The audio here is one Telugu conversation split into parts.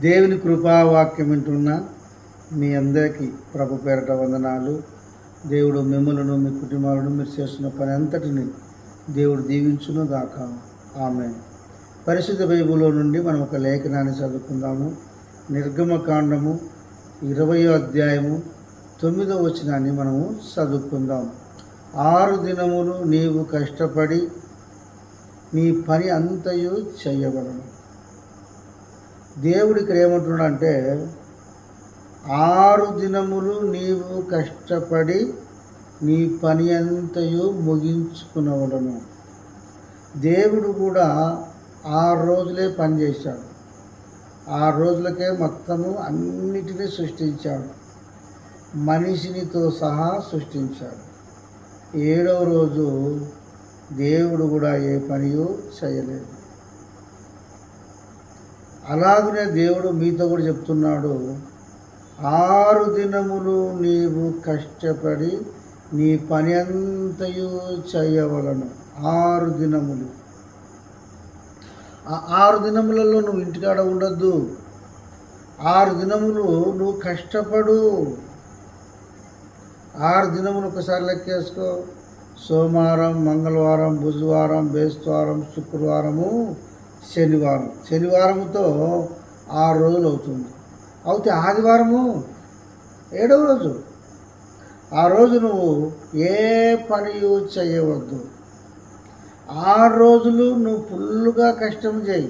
దేవుని కృపావాక్యం వింటున్న మీ అందరికీ ప్రభు పేరట వందనాలు. దేవుడు మిమ్మలను మీ కుటుంబాలను మీరు చేస్తున్న పని అంతటిని దేవుడు దీవించును గాక. ఆమేన్. పరిశుద్ధ బైబిల్లో నుండి మనం ఒక లేఖనాన్ని చదువుకుందాము. నిర్గమకాండము 20వ అధ్యాయము 9వ వచనాన్ని మనము చదువుకుందాం. 6 దినములు నీవు కష్టపడి నీ పని అంతయు చేయవలను. దేవుడు ఇక్కడ ఏమంటున్నాడంటే 6 దినములు నీవు కష్టపడి నీ పని అంతయు ముగించుకునవలను. దేవుడు కూడా 6 రోజులే పనిచేశాడు. 6 రోజులకే మొత్తము అన్నిటినీ సృష్టించాడు. మనిషినితో సహా సృష్టించాడు. 7వ రోజు దేవుడు కూడా ఏ పనియూ చేయలేదు. అలాగనే దేవుడు మీతో కూడా చెప్తున్నాడు, 6 దినములు నీవు కష్టపడి నీ పని అంతయు చేయవలను. 6 దినములు. ఆ 6 దినములలో నువ్వు ఇంటికాడ ఉండొద్దు. 6 దినములు నువ్వు కష్టపడు. 6 దినములు ఒకసారి లెక్కేసుకో. సోమవారం, మంగళవారం, బుధవారం, బేస్తవారం, శుక్రవారము, శనివారముతో 6 రోజులు అవుతుంది. అయితే ఆదివారము 7వ రోజు. ఆ రోజు నువ్వు ఏ పని చేయవద్దు. 6 రోజులు నువ్వు ఫుల్గా కష్టం చేయి.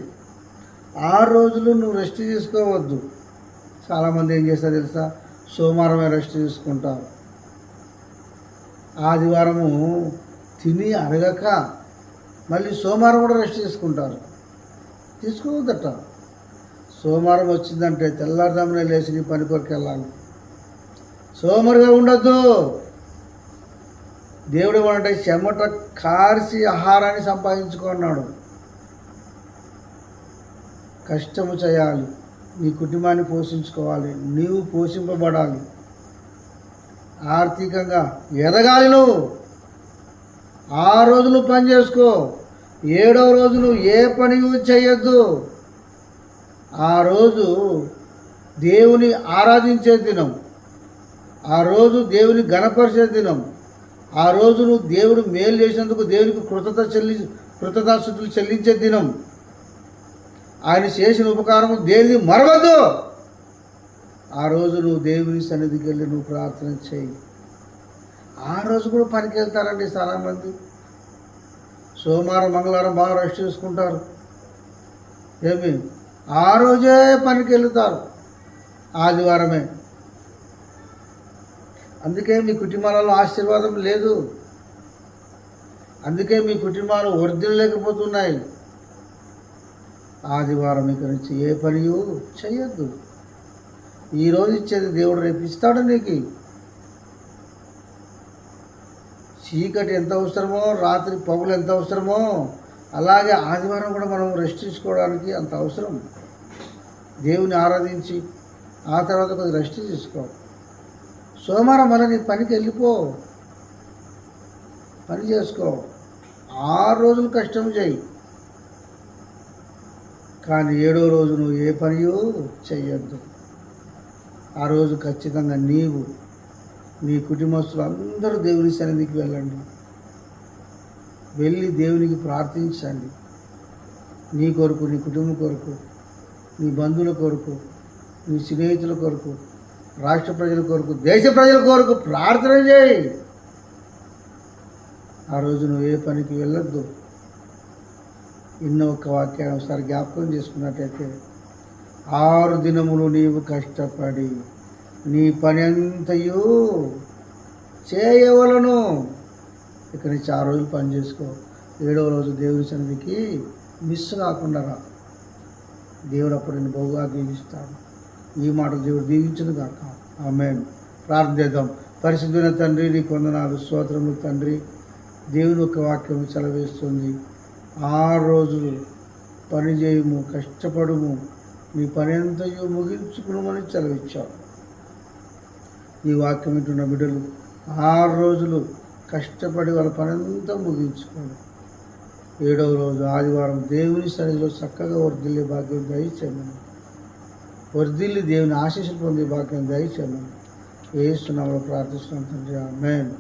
6 రోజులు నువ్వు రెస్ట్ తీసుకోవద్దు. చాలామంది ఏం చేస్తారు తెలుసా? సోమవారమే రెస్ట్ తీసుకుంటారు. ఆదివారము తిని అరగక మళ్ళీ సోమవారం కూడా రెస్ట్ తీసుకుంటారు. తీసుకోవద్దట. సోమవారం వచ్చిందంటే తెల్లారుజామునే లేచి నీ పని కొరకు వెళ్ళాలి. సోమవారంగా ఉండొద్దు. దేవుడు ఏమంటే చెమట కార్చి ఆహారాన్ని సంపాదించుకున్నాడు. కష్టము చేయాలి. నీ కుటుంబాన్ని పోషించుకోవాలి. నీవు పోషింపబడాలి. ఆర్థికంగా ఎదగాలి. నువ్వు 6 రోజులు పని చేసుకో. 7వ రోజు నువ్వు ఏ పని చేయొద్దు. ఆ రోజు దేవుని ఆరాధించే దినం. ఆ రోజు దేవుని ఘనపరిచే దినం. ఆ రోజు నువ్వు దేవుడు మేలు చేసినందుకు దేవునికి కృతజ్ఞతాస్తుతులు చెల్లించే దినం. ఆయన చేసిన ఉపకారము దేనిని మరవద్దు. ఆ రోజు నువ్వు దేవుని సన్నిధికి వెళ్ళి నువ్వు ప్రార్థన చేయి. ఆ రోజు కూడా పనికి వెళ్తారండి చాలామంది. సోమవారం, మంగళవారం బాగా రెస్ట్ చేసుకుంటారు. ఆ రోజే పనికి వెళ్తారు. ఆదివారమే. అందుకే మీ కుటుంబాలలో ఆశీర్వాదం లేదు. అందుకే మీ కుటుంబాలు వర్ధిల్లలేకపోతున్నాయి. ఆదివారం ఇక్కడి నుంచి ఏ పని చేయొద్దు. ఈరోజు ఇచ్చేది దేవుడు రేపు ఇస్తాడు నీకు. చీకటి ఎంత అవసరమో, రాత్రి పగులు ఎంత అవసరమో, అలాగే ఆదివారం కూడా మనం రెస్ట్ తీసుకోవడానికి అంత అవసరం. దేవుని ఆరాధించి ఆ తర్వాత కొద్దిగా రెస్ట్ తీసుకో. సోమవారం మళ్ళీ నీ పనికి వెళ్ళిపో, పని చేసుకో. 6 రోజులు కష్టం చేయి. కానీ 7వ రోజు నువ్వు ఏ పని చెయ్యొద్దు. ఆ రోజు ఖచ్చితంగా నీవు, నీ కుటుంబస్తులు అందరూ దేవుని సన్నిధికి వెళ్ళండి. వెళ్ళి దేవునికి ప్రార్థించండి. నీ కొరకు, నీ కుటుంబం కొరకు, నీ బంధువుల కొరకు, నీ స్నేహితుల కొరకు, రాష్ట్ర ప్రజల కొరకు, దేశ ప్రజల కొరకు ప్రార్థన చేయి. ఆ రోజు నువ్వు ఏ పనికి వెళ్ళొద్దు. ఒక వాక్యాన్ని ఒకసారి జ్ఞాపకం చేసుకున్నట్టయితే 6 దినములు నీవు కష్టపడి నీ పని అంతయు చేయవలను. ఇక్కడి నుంచి 6 రోజులు పని చేసుకో. 7వ రోజు దేవుని సన్నిధికి మిస్ కాకుండా రా. దేవుడు అప్పుడు నేను బహుగా దీవిస్తాడు. ఈ మాటలు దేవుడు దీవించును కాక. ఆమేన్. ప్రార్థన చేద్దాం. పరిశుద్ధమైన తండ్రి, నీకు వందనాలు, స్తోత్రములు తండ్రి. దేవుని యొక్క వాక్యం సెలవేస్తుంది, 6 రోజులు పని చేయము, కష్టపడుము, నీ పని అంతయు ముగించుకునమని సెలవిచ్చావు. ఈ వాక్యం వింటున్న బిడ్డలు 6 రోజులు కష్టపడి వాళ్ళ పని అంతా ముగించుకోండి. 7వ రోజు ఆదివారం దేవుని సన్నిధిలో చక్కగా వర్ధిల్లే భాగ్యం దయచేయమని వర్ధిల్లి దేవుని ఆశీస్సులు పొంది భాగ్యం దయచేయమని యేసు నామములో ప్రార్థిస్తున్నాం తండ్రి. ఆమేన్.